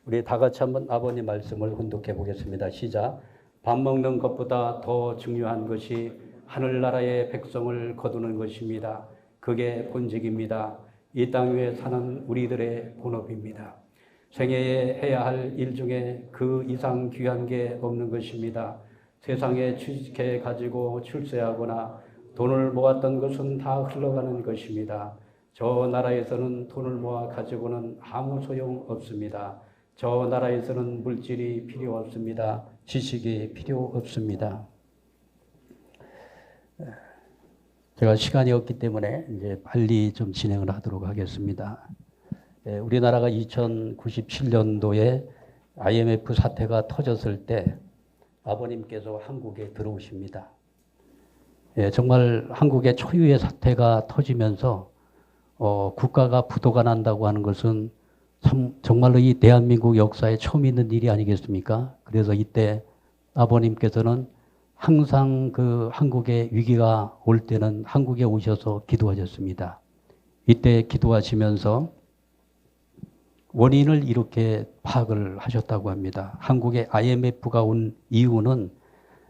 우리 다 같이 한번 아버님 말씀을 훈독해 보겠습니다. 시작. 밥 먹는 것보다 더 중요한 것이 하늘나라의 백성을 거두는 것입니다. 그게 본직입니다. 이 땅 위에 사는 우리들의 본업입니다. 생애에 해야 할 일 중에 그 이상 귀한 게 없는 것입니다. 세상에 취직해 가지고 출세하거나 돈을 모았던 것은 다 흘러가는 것입니다. 저 나라에서는 돈을 모아 가지고는 아무 소용 없습니다. 저 나라에서는 물질이 필요 없습니다. 지식이 필요 없습니다. 제가 시간이 없기 때문에 이제 빨리 좀 진행을 하도록 하겠습니다. 우리나라가 2097년도에 IMF 사태가 터졌을 때 아버님께서 한국에 들어오십니다. 정말 한국의 초유의 사태가 터지면서 국가가 부도가 난다고 하는 것은 정말로 이 대한민국 역사에 처음 있는 일이 아니겠습니까? 그래서 이때 아버님께서는 항상 그 한국의 위기가 올 때는 한국에 오셔서 기도하셨습니다. 이때 기도하시면서 원인을 이렇게 파악을 하셨다고 합니다. 한국에 IMF가 온 이유는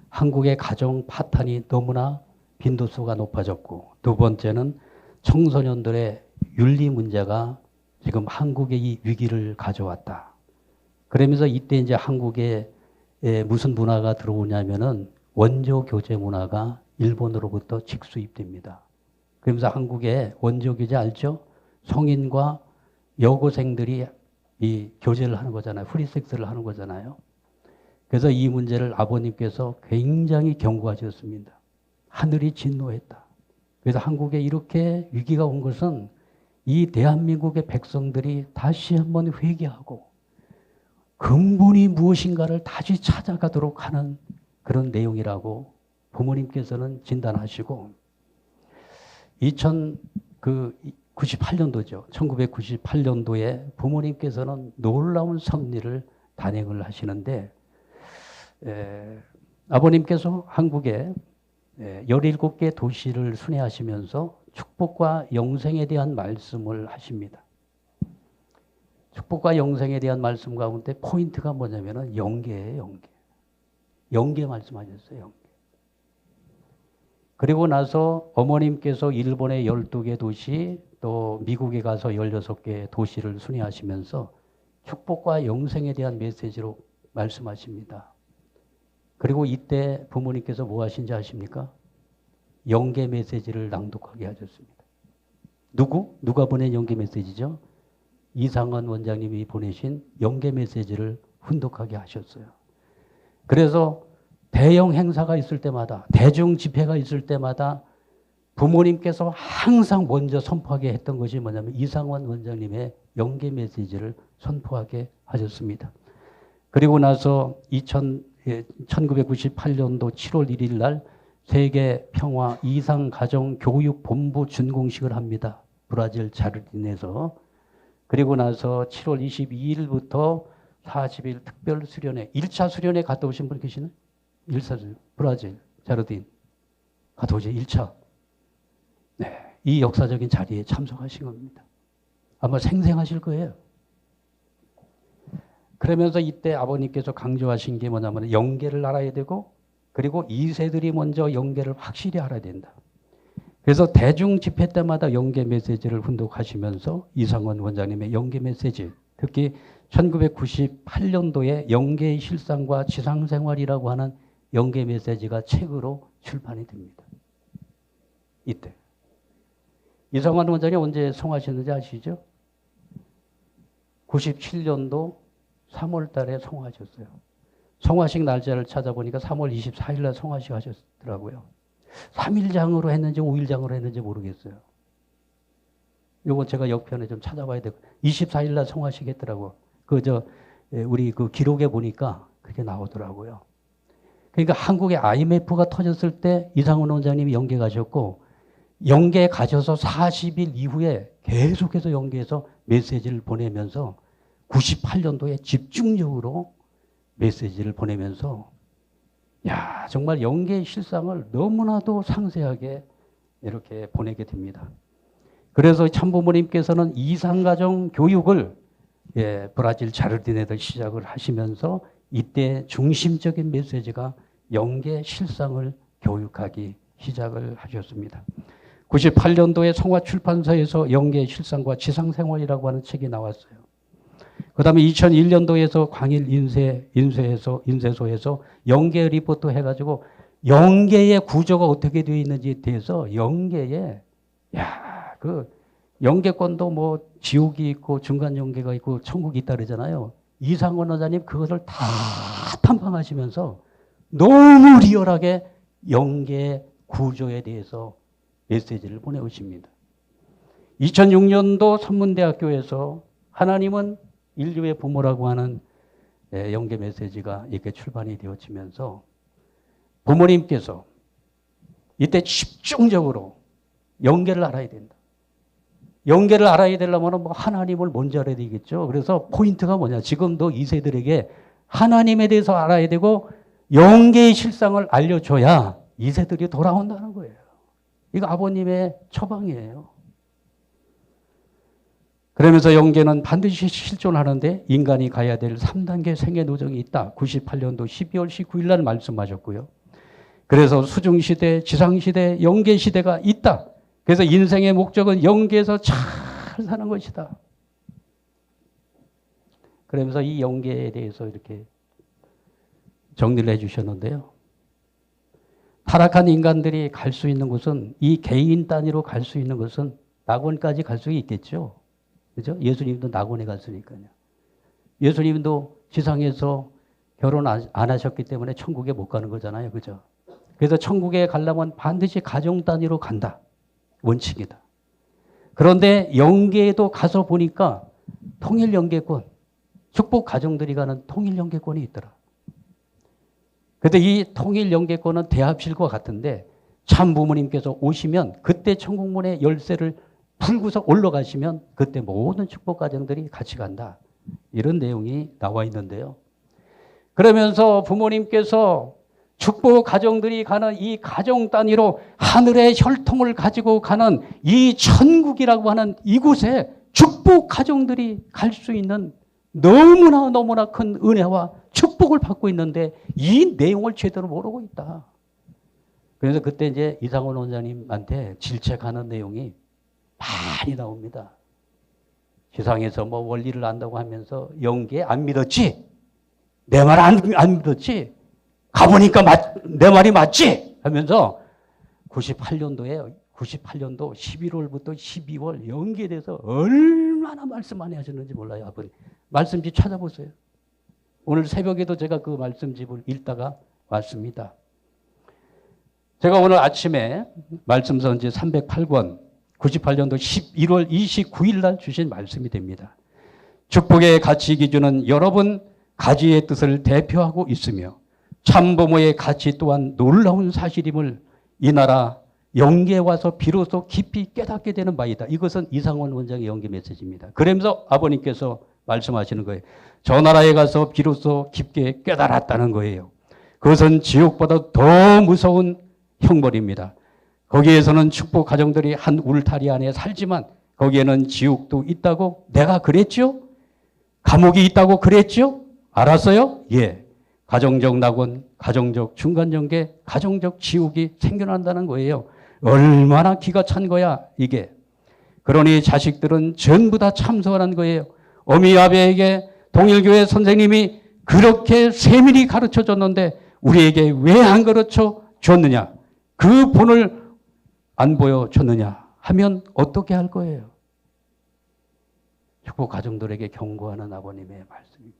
한국의 가정 파탄이 너무나 빈도수가 높아졌고, 두 번째는 청소년들의 윤리 문제가 지금 한국에 이 위기를 가져왔다. 그러면서 이때 이제 한국에 무슨 문화가 들어오냐면은 원조 교제 문화가 일본으로부터 직수입됩니다. 그러면서 한국에 원조 교제 알죠? 성인과 여고생들이 이 교제를 하는 거잖아요. 프리섹스를 하는 거잖아요. 그래서 이 문제를 아버님께서 굉장히 경고하셨습니다. 하늘이 진노했다. 그래서 한국에 이렇게 위기가 온 것은 이 대한민국의 백성들이 다시 한번 회개하고 근본이 무엇인가를 다시 찾아가도록 하는 그런 내용이라고 부모님께서는 진단하시고 1998년도죠. 1998년도에 부모님께서는 놀라운 섭리를 단행을 하시는데 아버님께서 한국에 17개 도시를 순회하시면서 축복과 영생에 대한 말씀을 하십니다. 축복과 영생에 대한 말씀 가운데 포인트가 뭐냐면은 영계예요, 영계. 영계 말씀하셨어요, 영계. 그리고 나서 어머님께서 일본의 12개 도시, 또 미국에 가서 16개 도시를 순회하시면서 축복과 영생에 대한 메시지로 말씀하십니다. 그리고 이때 부모님께서 뭐 하신지 아십니까? 영계 메시지를 낭독하게 하셨습니다. 누가 보낸 영계 메시지죠? 이상원 원장님이 보내신 영계 메시지를 훈독하게 하셨어요. 그래서 대형 행사가 있을 때마다, 대중 집회가 있을 때마다 부모님께서 항상 먼저 선포하게 했던 것이 뭐냐면 이상원 원장님의 영계 메시지를 선포하게 하셨습니다. 그리고 나서 1998년도 7월 1일 날 세계 평화 이상 가정 교육 본부 준공식을 합니다. 브라질 자르딘에서. 그리고 나서 7월 22일부터 40일 특별 수련회, 1차 수련회 갔다 오신 분 계시나요? 1차 수련회, 브라질 자르딘 갔다 오신 1차. 네, 이 역사적인 자리에 참석하신 겁니다. 아마 생생하실 거예요. 그러면서 이때 아버님께서 강조하신 게 뭐냐면 영계를 알아야 되고 그리고 2세들이 먼저 영계를 확실히 알아야 된다. 그래서 대중 집회 때마다 영계 메시지를 훈독하시면서 이상원 원장님의 영계 메시지, 특히 1998년도에 영계의 실상과 지상생활이라고 하는 영계 메시지가 책으로 출판이 됩니다. 이때. 이상원 원장님 언제 성하셨는지 아시죠? 97년도 3월 달에 성하셨어요. 성화식 날짜를 찾아보니까 3월 24일 날 성화식 하셨더라고요. 3일장으로 했는지 5일장으로 했는지 모르겠어요. 요거 제가 역편에 좀 찾아봐야 되고 24일 날 성화식 했더라고. 우리 그 기록에 보니까 그게 나오더라고요. 그러니까 한국에 IMF가 터졌을 때 이상원 원장님이 영계 가셨고 영계 가셔서 40일 이후에 계속해서 영계에서 메시지를 보내면서 98년도에 집중적으로 메시지를 보내면서 야 정말 영계의 실상을 너무나도 상세하게 이렇게 보내게 됩니다. 그래서 참부모님께서는 이상가정 교육을 브라질 자르디네를 시작을 하시면서 이때 중심적인 메시지가 영계 실상을 교육하기 시작을 하셨습니다. 98년도에 성화출판사에서 영계 실상과 지상생활이라고 하는 책이 나왔어요. 그 다음에 2001년도에서 광일 인쇄소에서 영계 리포트 해가지고 영계의 구조가 어떻게 되어 있는지에 대해서 영계에, 그 영계권도 뭐 지옥이 있고 중간 영계가 있고 천국이 있다 그러잖아요. 이상원 원장님 그것을 다 탐방하시면서 너무 리얼하게 영계 구조에 대해서 메시지를 보내오십니다. 2006년도 선문대학교에서 하나님은 인류의 부모라고 하는 영계 메시지가 이렇게 출판이 되어지면서 부모님께서 이때 집중적으로 영계를 알아야 된다. 영계를 알아야 되려면 뭐 하나님을 먼저 알아야 되겠죠. 그래서 포인트가 뭐냐. 지금도 이 세들에게 하나님에 대해서 알아야 되고 영계의 실상을 알려줘야 이 세들이 돌아온다는 거예요. 이거 아버님의 처방이에요. 그러면서 영계는 반드시 실존하는데 인간이 가야 될 3단계 생애 노정이 있다. 98년도 12월 19일 날 말씀하셨고요. 그래서 수중시대, 지상시대, 영계시대가 있다. 그래서 인생의 목적은 영계에서 잘 사는 것이다. 그러면서 이 영계에 대해서 이렇게 정리를 해 주셨는데요. 타락한 인간들이 갈 수 있는 곳은 이 개인 단위로 갈 수 있는 것은 낙원까지 갈 수 있겠죠. 그죠? 예수님도 낙원에 갔으니까요. 예수님도 지상에서 결혼 안 하셨기 때문에 천국에 못 가는 거잖아요. 그죠? 그래서 천국에 가려면 반드시 가정 단위로 간다. 원칙이다. 그런데 영계에도 가서 보니까 통일 영계권, 축복 가정들이 가는 통일 영계권이 있더라. 그런데 이 통일 영계권은 대합실과 같은데 참 부모님께서 오시면 그때 천국문의 열쇠를 풀고서 올라가시면 그때 모든 축복 가정들이 같이 간다. 이런 내용이 나와 있는데요. 그러면서 부모님께서 축복 가정들이 가는 이 가정 단위로 하늘의 혈통을 가지고 가는 이 천국이라고 하는 이곳에 축복 가정들이 갈 수 있는 너무나 큰 은혜와 축복을 받고 있는데 이 내용을 제대로 모르고 있다. 그래서 그때 이제 이상원 원장님한테 질책하는 내용이 많이 나옵니다. 세상에서 뭐 원리를 안다고 하면서 영계 안 믿었지? 내 말 안 믿었지? 가보니까 내 말이 맞지? 하면서 98년도 11월부터 12월 영계에 대해서 얼마나 말씀 많이 하셨는지 몰라요. 아버님. 말씀집 찾아보세요. 오늘 새벽에도 제가 그 말씀집을 읽다가 왔습니다. 제가 오늘 아침에 말씀선지 308권 98년도 11월 29일 날 주신 말씀이 됩니다. 축복의 가치 기준은 여러분 가지의 뜻을 대표하고 있으며 참부모의 가치 또한 놀라운 사실임을 이 나라 영계에 와서 비로소 깊이 깨닫게 되는 바이다. 이것은 이상원 원장의 영계 메시지입니다. 그러면서 아버님께서 말씀하시는 거예요. 저 나라에 가서 비로소 깊게 깨달았다는 거예요. 그것은 지옥보다 더 무서운 형벌입니다. 거기에서는 축복 가정들이 한 울타리 안에 살지만 거기에는 지옥도 있다고 내가 그랬죠? 감옥이 있다고 그랬죠? 알았어요? 예. 가정적 낙원, 가정적 중간전계, 가정적 지옥이 생겨난다는 거예요. 얼마나 기가 찬 거야 이게. 그러니 자식들은 전부 다 참석하는 거예요. 어미 아베에게 동일교회 선생님이 그렇게 세밀히 가르쳐줬는데 우리에게 왜 안 가르쳐 줬느냐. 그 본을 안 보여줬느냐 하면 어떻게 할 거예요? 축복 가정들에게 경고하는 아버님의 말씀입니다.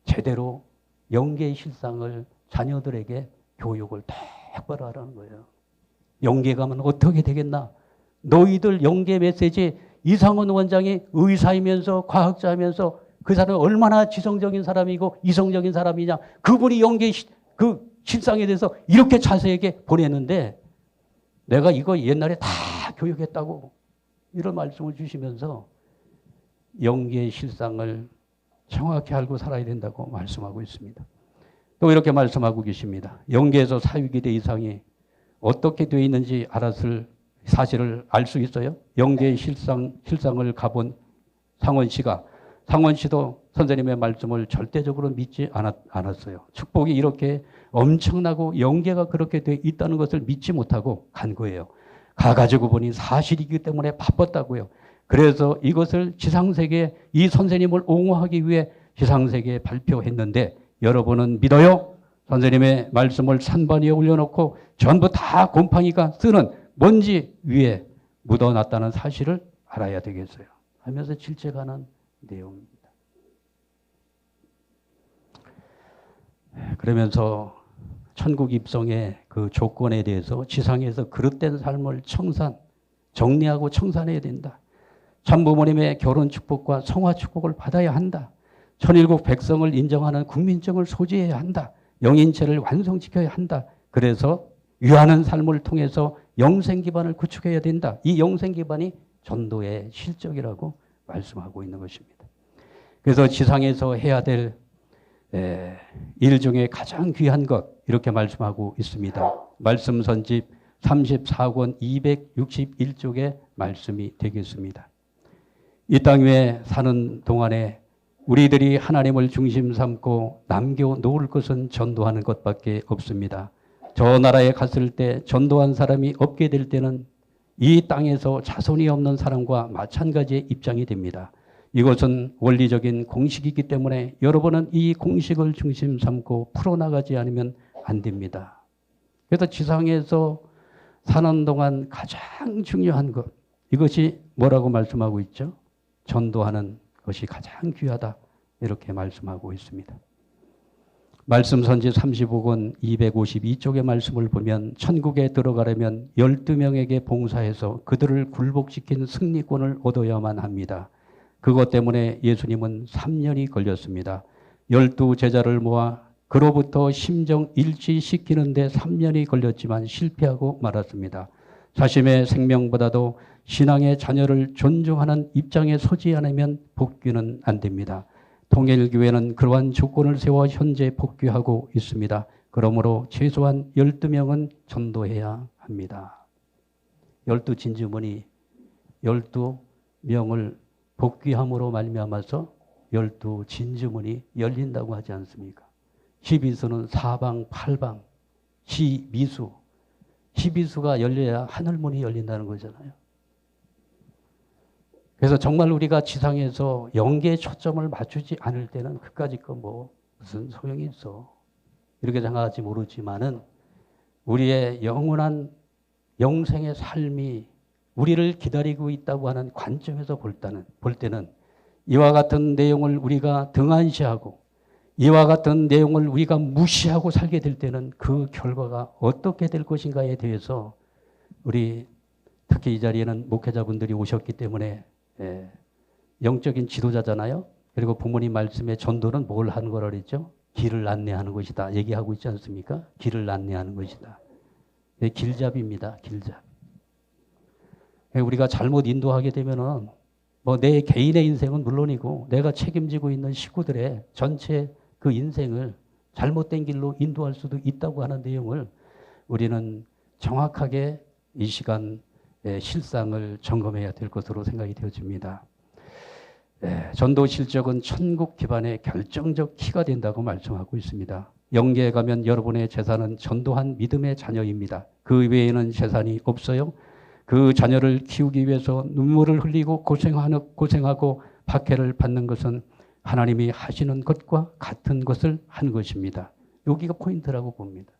제대로 영계의 실상을 자녀들에게 교육을 똑바로 하라는 거예요. 영계 가면 어떻게 되겠나? 너희들 영계 메시지 이상원 원장이 의사이면서 과학자이면서 그 사람이 얼마나 지성적인 사람이고 이성적인 사람이냐. 그분이 영계 그 실상에 대해서 이렇게 자세하게 보냈는데 내가 이거 옛날에 다 교육했다고 이런 말씀을 주시면서 영계의 실상을 정확히 알고 살아야 된다고 말씀하고 있습니다. 또 이렇게 말씀하고 계십니다. 영계에서 사유기대 이상이 어떻게 되어 있는지 알았을 사실을 알 수 있어요. 영계의 실상을 가본 상원 씨가 상원 씨도 선생님의 말씀을 절대적으로 믿지 않았어요. 축복이 이렇게 엄청나고 영계가 그렇게 돼 있다는 것을 믿지 못하고 간 거예요. 가가지고 보니 사실이기 때문에 바빴다고요. 그래서 이것을 지상세계에 이 선생님을 옹호하기 위해 지상세계에 발표했는데 여러분은 믿어요? 선생님의 말씀을 산반 위에 올려놓고 전부 다 곰팡이가 쓰는 먼지 위에 묻어놨다는 사실을 알아야 되겠어요. 하면서 질책하는 내용입니다. 그러면서 천국 입성의 그 조건에 대해서 지상에서 그릇된 삶을 정리하고 청산해야 된다. 참부모님의 결혼 축복과 성화 축복을 받아야 한다. 천일국 백성을 인정하는 국민증을 소지해야 한다. 영인체를 완성시켜야 한다. 그래서 유하는 삶을 통해서 영생 기반을 구축해야 된다. 이 영생 기반이 전도의 실적이라고 말씀하고 있는 것입니다. 그래서 지상에서 해야 될 일 중에 가장 귀한 것 이렇게 말씀하고 있습니다. 말씀 선집 34권 261쪽의 말씀이 되겠습니다. 이 땅 위에 사는 동안에 우리들이 하나님을 중심 삼고 남겨놓을 것은 전도하는 것밖에 없습니다. 저 나라에 갔을 때 전도한 사람이 없게 될 때는 이 땅에서 자손이 없는 사람과 마찬가지의 입장이 됩니다. 이것은 원리적인 공식이기 때문에 여러분은 이 공식을 중심 삼고 풀어나가지 않으면 안 됩니다. 그래서 지상에서 사는 동안 가장 중요한 것, 이것이 뭐라고 말씀하고 있죠? 전도하는 것이 가장 귀하다. 이렇게 말씀하고 있습니다. 말씀 선지 35권 252쪽의 말씀을 보면 천국에 들어가려면 12명에게 봉사해서 그들을 굴복시킨 승리권을 얻어야만 합니다. 그것 때문에 예수님은 3년이 걸렸습니다. 12제자를 모아 그로부터 심정 일치시키는데 3년이 걸렸지만 실패하고 말았습니다. 자신의 생명보다도 신앙의 자녀를 존중하는 입장에 서지 않으면 복귀는 안 됩니다. 통일교회는 그러한 조건을 세워 현재 복귀하고 있습니다. 그러므로 최소한 12명은 전도해야 합니다. 12진주문이 12명을 복귀함으로 말미암아서 12진주문이 열린다고 하지 않습니까? 12수는 사방, 팔방, 시미수. 시비수가 열려야 하늘문이 열린다는 거잖아요. 그래서 정말 우리가 지상에서 영계에 초점을 맞추지 않을 때는 그까짓 거 뭐 무슨 소용이 있어. 이렇게 생각할지 모르지만은 우리의 영원한 영생의 삶이 우리를 기다리고 있다고 하는 관점에서 볼 때는 이와 같은 내용을 우리가 등한시하고 이와 같은 내용을 우리가 무시하고 살게 될 때는 그 결과가 어떻게 될 것인가에 대해서 우리 특히 이 자리에는 목회자분들이 오셨기 때문에 영적인 지도자잖아요. 그리고 부모님 말씀에 전도는 뭘 하는 거라 그랬죠? 길을 안내하는 것이다. 얘기하고 있지 않습니까? 길을 안내하는 것이다. 길잡이입니다. 길잡이. 우리가 잘못 인도하게 되면은 뭐 내 개인의 인생은 물론이고 내가 책임지고 있는 식구들의 전체 그 인생을 잘못된 길로 인도할 수도 있다고 하는 내용을 우리는 정확하게 이 시간 실상을 점검해야 될 것으로 생각이 되어집니다. 전도 실적은 천국 기반의 결정적 키가 된다고 말씀하고 있습니다. 영계에 가면 여러분의 재산은 전도한 믿음의 자녀입니다. 그 외에는 재산이 없어요. 그 자녀를 키우기 위해서 눈물을 흘리고 고생하고 박해를 받는 것은 하나님이 하시는 것과 같은 것을 한 것입니다. 여기가 포인트라고 봅니다.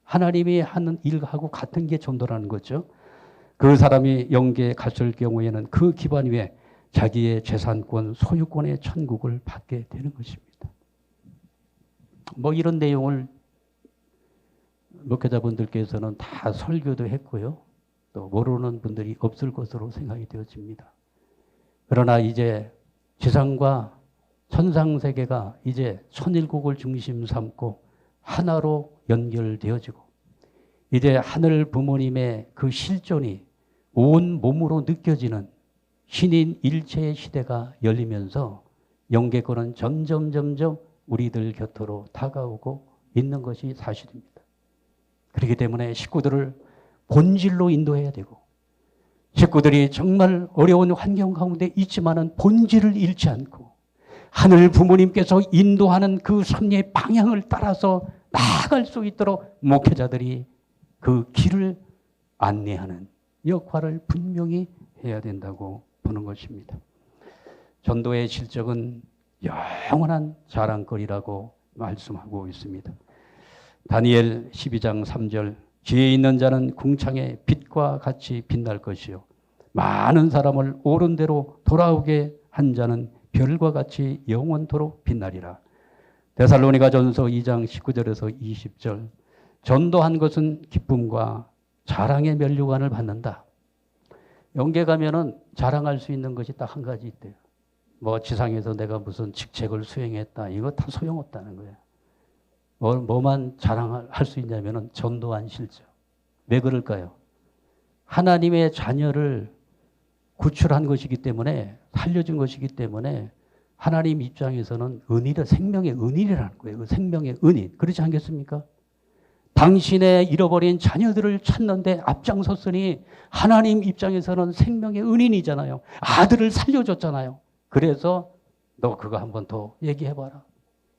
하나님이 하는 일하고 같은 게 전도라는 거죠. 그 사람이 영계에 갔을 경우에는 그 기반 위에 자기의 재산권, 소유권의 천국을 받게 되는 것입니다. 뭐 이런 내용을 목회자분들께서는 다 설교도 했고요. 또 모르는 분들이 없을 것으로 생각이 되어집니다. 그러나 이제 지상과 천상세계가 이제 천일국을 중심 삼고 하나로 연결되어지고 이제 하늘 부모님의 그 실존이 온 몸으로 느껴지는 신인 일체의 시대가 열리면서 영계권은 점점 우리들 곁으로 다가오고 있는 것이 사실입니다. 그렇기 때문에 식구들을 본질로 인도해야 되고 식구들이 정말 어려운 환경 가운데 있지만은 본질을 잃지 않고 하늘 부모님께서 인도하는 그 섭리의 방향을 따라서 나아갈 수 있도록 목회자들이 그 길을 안내하는 역할을 분명히 해야 된다고 보는 것입니다. 전도의 실적은 영원한 자랑거리라고 말씀하고 있습니다. 다니엘 12장 3절 지혜 있는 자는 궁창의 빛과 같이 빛날 것이요 많은 사람을 옳은 대로 돌아오게 한 자는 별과 같이 영원토록 빛나리라. 데살로니가전서 2장 19절에서 20절 전도한 것은 기쁨과 자랑의 면류관을 받는다. 영계 가면은 자랑할 수 있는 것이 딱 한 가지 있대요. 뭐 지상에서 내가 무슨 직책을 수행했다. 이거 다 소용없다는 거예요. 뭐만 자랑할 수 있냐면은 전도한 실적. 왜 그럴까요? 하나님의 자녀를 구출한 것이기 때문에 살려준 것이기 때문에 하나님 입장에서는 은이라 생명의 은인이라는 거예요. 그 생명의 은인. 그렇지 않겠습니까? 당신의 잃어버린 자녀들을 찾는데 앞장섰으니 하나님 입장에서는 생명의 은인이잖아요. 아들을 살려줬잖아요. 그래서 너 그거 한번 더 얘기해봐라.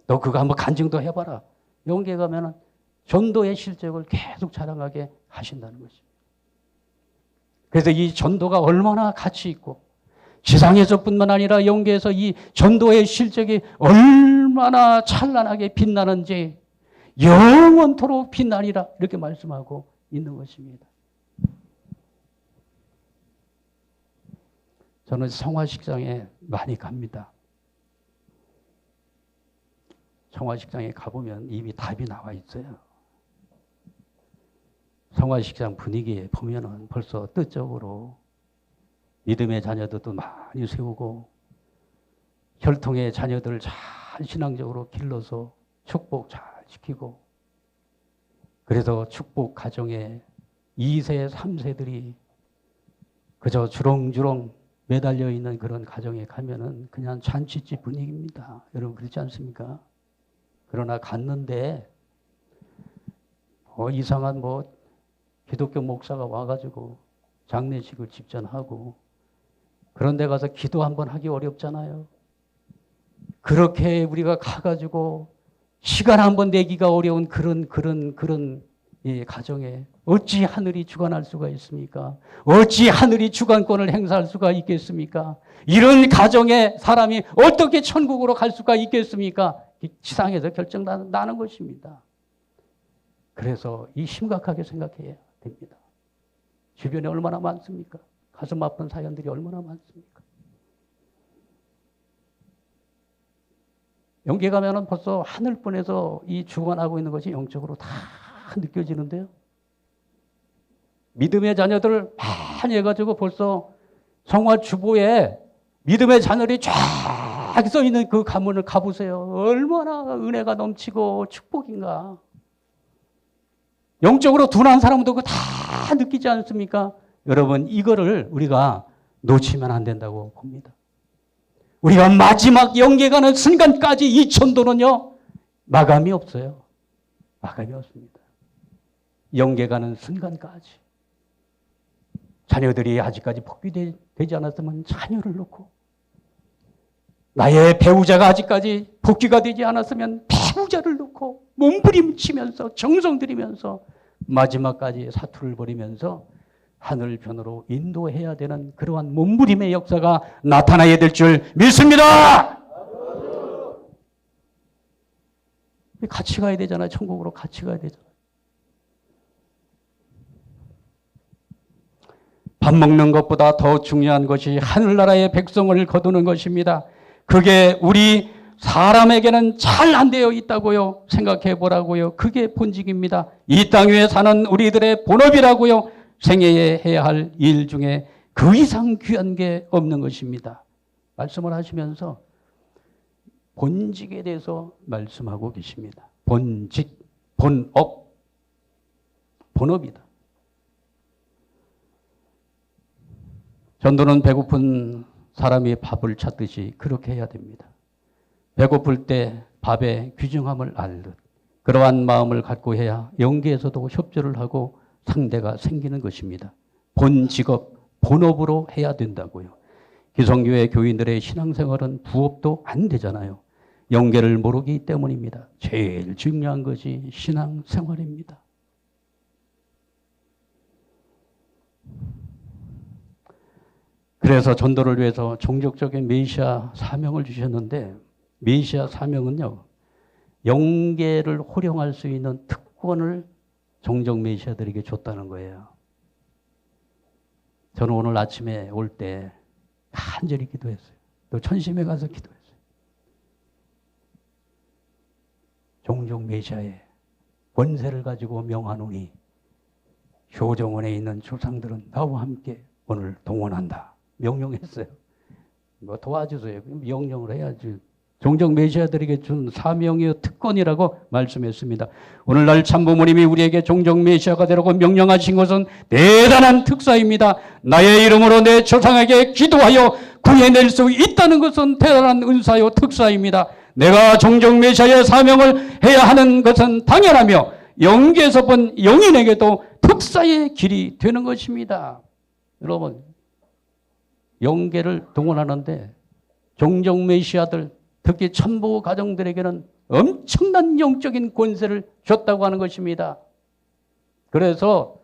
너 그거 한번 간증도 해봐라. 영계 가면은 전도의 실적을 계속 자랑하게 하신다는 것입니다. 그래서 이 전도가 얼마나 가치 있고 지상에서뿐만 아니라 영계에서 이 전도의 실적이 얼마나 찬란하게 빛나는지 영원토록 빛나리라 이렇게 말씀하고 있는 것입니다. 저는 성화식장에 많이 갑니다. 성화식장에 가보면 이미 답이 나와 있어요. 성화식장 분위기에 보면은 벌써 뜻적으로 믿음의 자녀들도 많이 세우고 혈통의 자녀들을 잘 신앙적으로 길러서 축복 잘 시키고 그래서 축복 가정에 2세, 3세들이 그저 주렁주렁 매달려 있는 그런 가정에 가면은 그냥 잔치집 분위기입니다. 여러분 그렇지 않습니까? 그러나 갔는데 이상한 기독교 목사가 와가지고 장례식을 집전하고 그런 데 가서 기도 한번 하기 어렵잖아요. 그렇게 우리가 가가지고 시간 한번 내기가 어려운 그런 이 가정에 어찌 하늘이 주관할 수가 있습니까? 어찌 하늘이 주관권을 행사할 수가 있겠습니까? 이런 가정에 사람이 어떻게 천국으로 갈 수가 있겠습니까? 지상에서 결정나는 것입니다. 그래서 이 심각하게 생각해야 됩니다. 주변에 얼마나 많습니까? 가슴 아픈 사연들이 얼마나 많습니까? 영계 가면은 벌써 하늘뿐에서 이 주관하고 있는 것이 영적으로 다 느껴지는데요. 믿음의 자녀들 많이 해가지고 벌써 성화 주보에 믿음의 자녀들이 쫙 써 있는 그 가문을 가보세요. 얼마나 은혜가 넘치고 축복인가. 영적으로 둔한 사람도 그거 다 느끼지 않습니까? 여러분 이거를 우리가 놓치면 안 된다고 봅니다. 우리가 마지막 영계 가는 순간까지 이 전도는요 마감이 없어요. 마감이 없습니다. 영계 가는 순간까지 자녀들이 아직까지 복귀되지 않았으면 자녀를 놓고 나의 배우자가 아직까지 복귀가 되지 않았으면 배우자를 놓고 몸부림치면서 정성 들이면서 마지막까지 사투를 벌이면서 하늘편으로 인도해야 되는 그러한 몸부림의 역사가 나타나야 될 줄 믿습니다. 같이 가야 되잖아요. 천국으로 같이 가야 되잖아요. 밥 먹는 것보다 더 중요한 것이 하늘나라의 백성을 거두는 것입니다. 그게 우리 사람에게는 잘 안 되어 있다고요. 생각해 보라고요. 그게 본직입니다. 이 땅 위에 사는 우리들의 본업이라고요. 생애에 해야 할 일 중에 그 이상 귀한 게 없는 것입니다. 말씀을 하시면서 본직에 대해서 말씀하고 계십니다. 본직, 본업, 본업이다. 전도는 배고픈 사람이 밥을 찾듯이 그렇게 해야 됩니다. 배고플 때 밥의 귀중함을 알듯 그러한 마음을 갖고 해야 영계에서도 협조를 하고 상대가 생기는 것입니다. 본 직업, 본업으로 해야 된다고요. 기성교회 교인들의 신앙생활은 부업도 안 되잖아요. 영계를 모르기 때문입니다. 제일 중요한 것이 신앙생활입니다. 그래서 전도를 위해서 종족적인 메시아 사명을 주셨는데, 메시아 사명은요, 영계를 호령할 수 있는 특권을 종족 메시아들에게 줬다는 거예요. 저는 오늘 아침에 올 때 간절히 기도했어요. 또 천심에 가서 기도했어요. 종족 메시아의 권세를 가지고 명하노니 효정원에 있는 조상들은 나와 함께 오늘 동원한다. 명령했어요. 뭐 도와주세요. 명령을 해야지. 종족 메시아들에게 준 사명이요 특권이라고 말씀했습니다. 오늘날 참부모님이 우리에게 종족 메시아가 되라고 명령하신 것은 대단한 특사입니다. 나의 이름으로 내 조상에게 기도하여 구해낼 수 있다는 것은 대단한 은사요 특사입니다. 내가 종족 메시아의 사명을 해야 하는 것은 당연하며 영계에서 본 영인에게도 특사의 길이 되는 것입니다. 여러분, 영계를 동원하는데 종족 메시아들, 특히 천부 가정들에게는 엄청난 영적인 권세를 줬다고 하는 것입니다. 그래서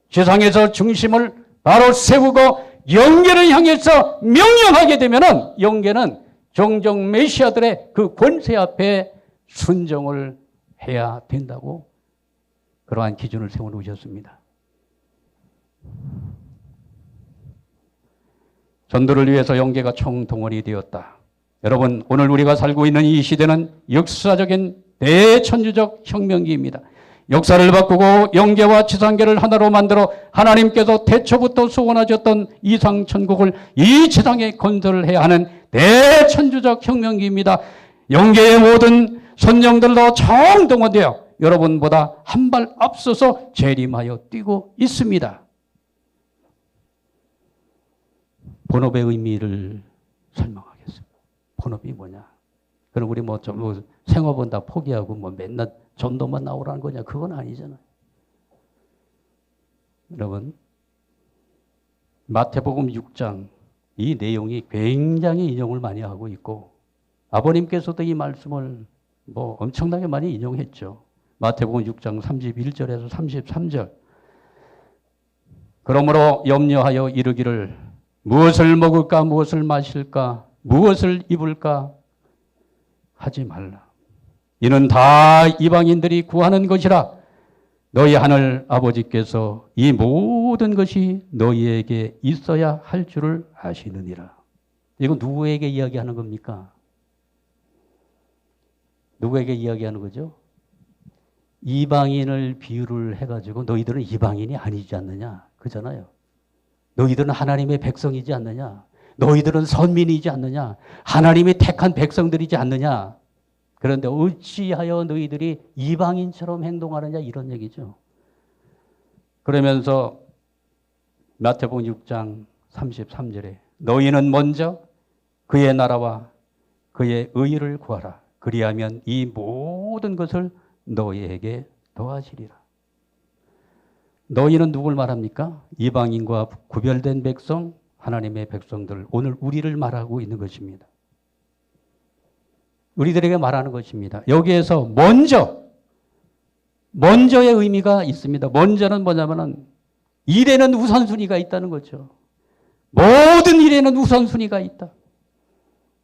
지상에서 중심을 바로 세우고 영계를 향해서 명령하게 되면은 영계는 종족 메시아들의 그 권세 앞에 순종을 해야 된다고 그러한 기준을 세워놓으셨습니다. 전도를 위해서 영계가 총동원이 되었다. 여러분, 오늘 우리가 살고 있는 이 시대는 역사적인 대천주적 혁명기입니다. 역사를 바꾸고 영계와 지상계를 하나로 만들어 하나님께서 태초부터 소원하셨던 이상천국을 이 지상에 건설을 해야 하는 대천주적 혁명기입니다. 영계의 모든 선정들도 총동원되어 여러분보다 한 발 앞서서 재림하여 뛰고 있습니다. 본업의 의미를 설명하겠습니다. 본업이 뭐냐? 그럼 우리 뭐 생업은 다 포기하고 뭐 맨날 전도만 나오라는 거냐? 그건 아니잖아요. 여러분, 마태복음 6장 이 내용이 굉장히 인용을 많이 하고 있고 아버님께서도 이 말씀을 뭐 엄청나게 많이 인용했죠. 마태복음 6장 31절에서 33절. 그러므로 염려하여 이르기를 무엇을 먹을까 무엇을 마실까 무엇을 입을까 하지 말라. 이는 다 이방인들이 구하는 것이라. 너희 하늘 아버지께서 이 모든 것이 너희에게 있어야 할 줄을 아시느니라. 이건 누구에게 이야기하는 겁니까? 누구에게 이야기하는 거죠? 이방인을 비유를 해가지고 너희들은 이방인이 아니지 않느냐. 그잖아요. 너희들은 하나님의 백성이지 않느냐. 너희들은 선민이지 않느냐. 하나님이 택한 백성들이지 않느냐. 그런데 어찌하여 너희들이 이방인처럼 행동하느냐 이런 얘기죠. 그러면서 마태복음 6장 33절에 너희는 먼저 그의 나라와 그의 의를 구하라. 그리하면 이 모든 것을 너희에게 더하시리라. 너희는 누굴 말합니까? 이방인과 구별된 백성, 하나님의 백성들, 오늘 우리를 말하고 있는 것입니다. 우리들에게 말하는 것입니다. 여기에서 먼저의 의미가 있습니다. 먼저는 뭐냐면은 일에는 우선순위가 있다는 거죠. 모든 일에는 우선순위가 있다.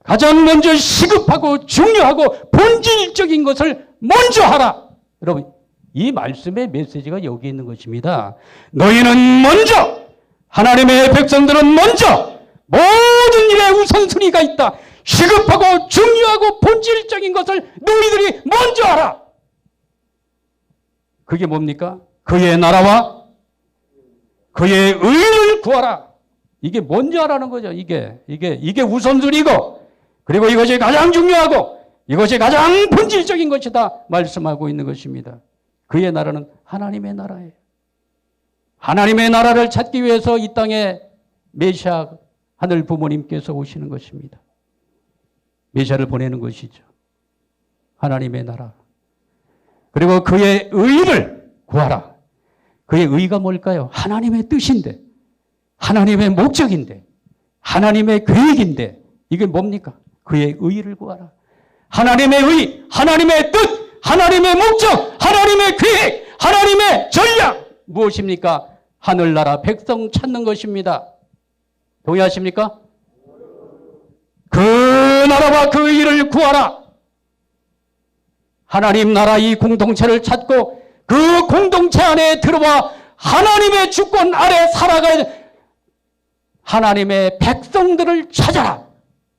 가장 먼저 시급하고 중요하고 본질적인 것을 먼저 하라. 여러분, 이 말씀의 메시지가 여기 있는 것입니다. 너희는 먼저, 하나님의 백성들은 먼저 모든 일에 우선순위가 있다. 시급하고 중요하고 본질적인 것을 너희들이 먼저 하라. 그게 뭡니까? 그의 나라와 그의 의를 구하라. 이게 먼저 하라는 거죠. 이게 우선순위고, 그리고 이것이 가장 중요하고 이것이 가장 본질적인 것이다 말씀하고 있는 것입니다. 그의 나라는 하나님의 나라예요. 하나님의 나라를 찾기 위해서 이 땅에 메시아 하늘 부모님께서 오시는 것입니다. 메시아를 보내는 것이죠. 하나님의 나라. 그리고 그의 의를 구하라. 그의 의가 뭘까요? 하나님의 뜻인데, 하나님의 목적인데, 하나님의 계획인데 이게 뭡니까? 그의 의를 구하라. 하나님의 의, 하나님의 뜻, 하나님의 목적, 하나님의 계획, 하나님의 전략 무엇입니까? 하늘나라 백성 찾는 것입니다. 동의하십니까? 그 나라와 그 의를 구하라. 하나님 나라 이 공동체를 찾고 그 공동체 안에 들어와 하나님의 주권 아래 살아갈 하나님의 백성들을 찾아라.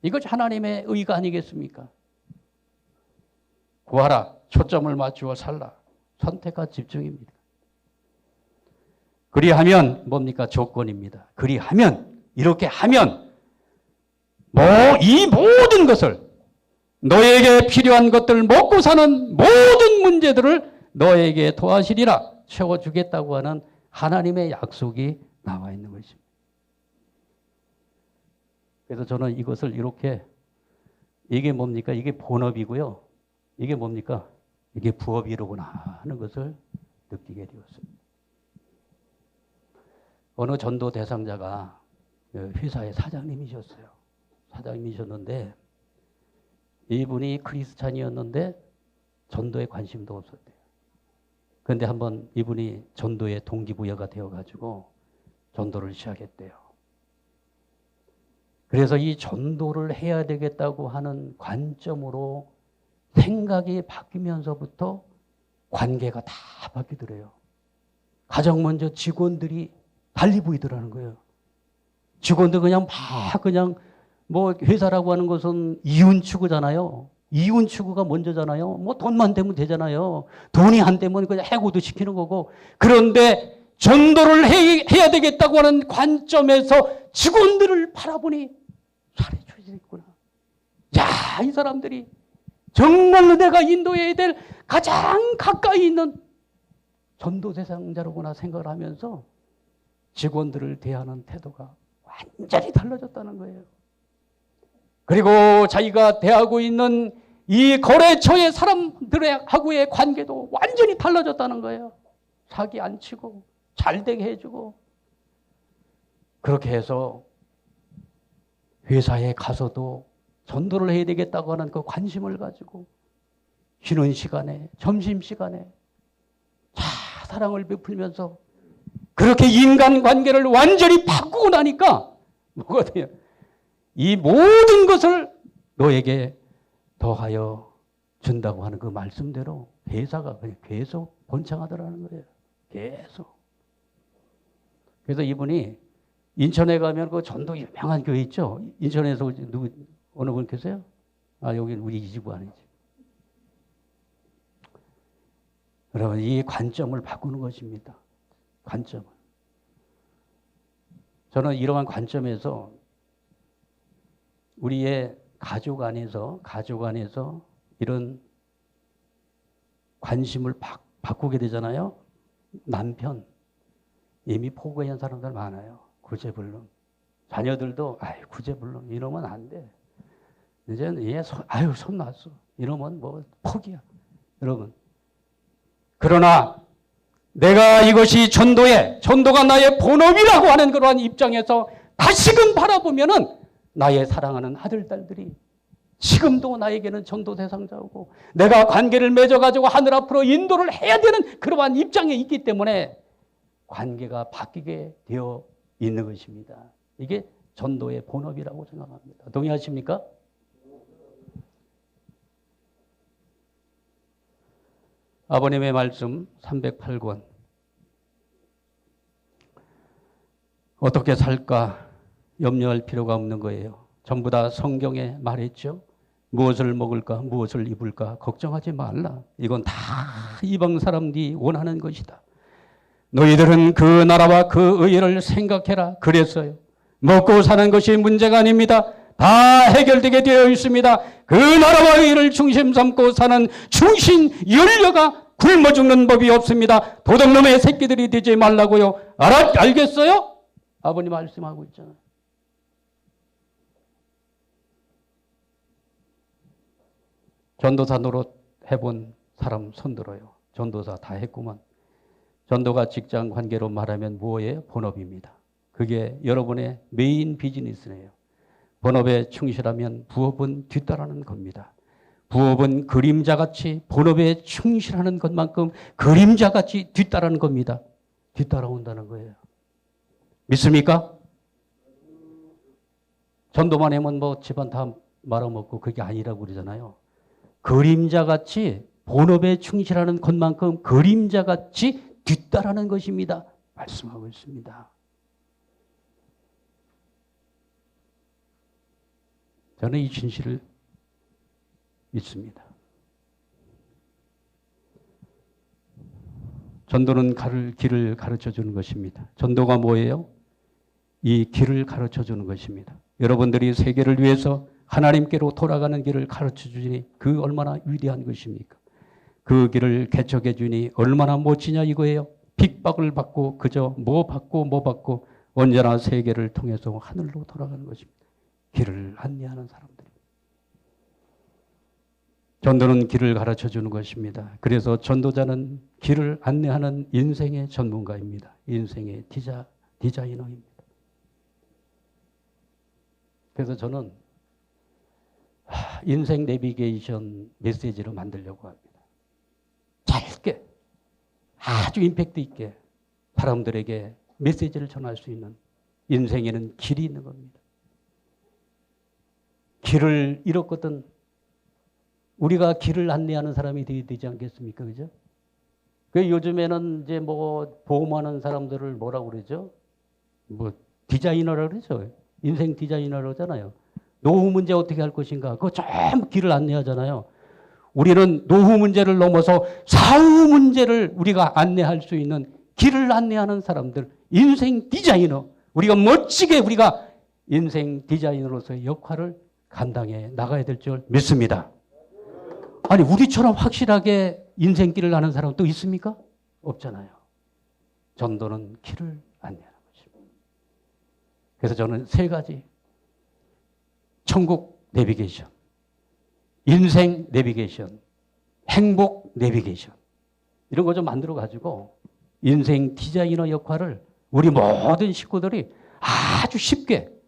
이것이 하나님의 의가 아니겠습니까? 구하라. 초점을 맞추어 살라. 선택과 집중입니다. 그리하면 뭡니까? 조건입니다. 그리하면, 이렇게 하면 이 모든 것을, 너에게 필요한 것들, 먹고 사는 모든 문제들을 너에게 도와주리라, 채워주겠다고 하는 하나님의 약속이 나와 있는 것입니다. 그래서 저는 이것을 이렇게, 이게 뭡니까? 이게 본업이고요. 이게 뭡니까? 이게 부업이로구나 하는 것을 느끼게 되었습니다. 어느 전도 대상자가 회사의 사장님이셨어요. 사장님이셨는데 이분이 크리스찬이었는데 전도에 관심도 없었대요. 그런데 한번 이분이 전도의 동기부여가 되어가지고 전도를 시작했대요. 그래서 이 전도를 해야 되겠다고 하는 관점으로 생각이 바뀌면서부터 관계가 다 바뀌더래요. 가장 먼저 직원들이 달리 보이더라는 거예요. 직원들 그냥 뭐 회사라고 하는 것은 이윤 추구잖아요. 이윤 추구가 먼저잖아요. 뭐 돈만 되면 되잖아요. 돈이 안 되면 그냥 해고도 시키는 거고. 그런데 전도를 해야 되겠다고 하는 관점에서 직원들을 바라보니 잘해줘야 있구나. 야, 이 사람들이 정말로 내가 인도해야 될 가장 가까이 있는 전도 대상자로구나 생각을 하면서 직원들을 대하는 태도가 완전히 달라졌다는 거예요. 그리고 자기가 대하고 있는 이 거래처의 사람들하고의 관계도 완전히 달라졌다는 거예요. 사기 안 치고 잘 되게 해주고. 그렇게 해서 회사에 가서도 전도를 해야 되겠다고 하는 그 관심을 가지고 쉬는 시간에, 점심시간에 사랑을 베풀면서 그렇게 인간관계를 완전히 바꾸고 나니까 뭐가 돼요? 이 모든 것을 너에게 더하여 준다고 하는 그 말씀대로 회사가 그냥 계속 번창하더라는 거예요. 계속. 그래서 이분이 인천에 가면 그 전도 유명한 교회 있죠? 인천에서 어느 분 계세요? 여기는 우리 이 지구 아니지. 여러분, 이 관점을 바꾸는 것입니다. 관점을. 저는 이러한 관점에서 우리의 가족 안에서 이런 관심을 바꾸게 되잖아요. 남편, 이미 포기한 사람들 많아요. 구제불능. 자녀들도, 구제불능. 이러면 안 돼. 이제는 손 놨어. 이러면 뭐 포기야. 여러분. 그러나 내가 이것이 전도가 나의 본업이라고 하는 그러한 입장에서 다시금 바라보면은 나의 사랑하는 아들, 딸들이 지금도 나에게는 전도 대상자고 내가 관계를 맺어가지고 하늘 앞으로 인도를 해야 되는 그러한 입장에 있기 때문에 관계가 바뀌게 되어 있는 것입니다. 이게 전도의 본업이라고 생각합니다. 동의하십니까? 아버님의 말씀 308권. 어떻게 살까 염려할 필요가 없는 거예요. 전부 다 성경에 말했죠. 무엇을 먹을까, 무엇을 입을까 걱정하지 말라. 이건 다 이방 사람들이 원하는 것이다. 너희들은 그 나라와 그 의를 생각해라. 그랬어요. 먹고 사는 것이 문제가 아닙니다. 다 해결되게 되어 있습니다. 그 나라와 의를 중심 삼고 사는 충신 연료가 굶어 죽는 법이 없습니다. 도둑놈의 새끼들이 되지 말라고요. 알겠어요? 아버님 말씀하고 있잖아요. 전도사 노릇 해본 사람 손들어요. 전도사 다 했구만. 전도가 직장 관계로 말하면 뭐예요? 본업입니다. 그게 여러분의 메인 비즈니스네요. 본업에 충실하면 부업은 뒤따르는 겁니다. 부업은 그림자같이 본업에 충실하는 것만큼 그림자같이 뒤따르는 겁니다. 뒤따라온다는 거예요. 믿습니까? 전도만 하면 뭐 집안 다 말아먹고 그게 아니라고 그러잖아요. 그림자같이 본업에 충실하는 것만큼 그림자같이 뒤따르는 것입니다. 말씀하고 있습니다. 저는 이 진실을 믿습니다. 전도는 길을 가르쳐 주는 것입니다. 전도가 뭐예요? 이 길을 가르쳐 주는 것입니다. 여러분들이 세계를 위해서 하나님께로 돌아가는 길을 가르쳐 주니 그 얼마나 위대한 것입니까? 그 길을 개척해 주니 얼마나 멋지냐 이거예요. 핍박을 받고 그저 뭐 받고 언제나 세계를 통해서 하늘로 돌아가는 것입니다. 길을 안내하는 사람들. 전도는 길을 가르쳐 주는 것입니다. 그래서 전도자는 길을 안내하는 인생의 전문가입니다. 인생의 디자이너입니다. 그래서 저는 인생 내비게이션 메시지를 만들려고 합니다. 짧게 아주 임팩트 있게 사람들에게 메시지를 전할 수 있는 인생에는 길이 있는 겁니다. 길을 잃었거든 우리가 길을 안내하는 사람이 되지 않겠습니까? 그죠? 그 요즘에는 이제 뭐 보험하는 사람들을 뭐라고 그러죠? 뭐 디자이너라고 그러죠. 인생 디자이너라고 하잖아요. 노후 문제 어떻게 할 것인가? 그거 전부 길을 안내하잖아요. 우리는 노후 문제를 넘어서 사후 문제를 우리가 안내할 수 있는 길을 안내하는 사람들, 인생 디자이너. 우리가 멋지게 우리가 인생 디자이너로서의 역할을 감당해 나가야 될 줄 믿습니다. 아니 우리처럼 확실하게 인생길을 아는 사람 또 있습니까? 없잖아요. 전도는 길을 안내하는 것입니다. 그래서 저는 세 가지 천국 내비게이션, 인생 내비게이션, 행복 내비게이션 이런 거 좀 만들어 가지고 인생 디자이너 역할을 우리 모든 식구들이 아주 쉽게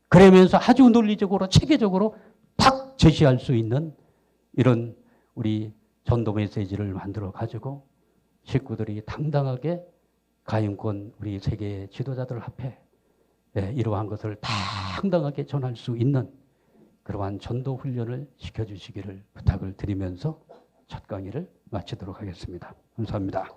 그러면서 아주 논리적으로 체계적으로 딱 제시할 수 있는 이런 우리 전도 메시지를 만들어 가지고 식구들이 당당하게 가임권 우리 세계 지도자들 앞에 이러한 것을 당당하게 전할 수 있는 그러한 전도 훈련을 시켜주시기를 부탁을 드리면서 첫 강의를 마치도록 하겠습니다. 감사합니다.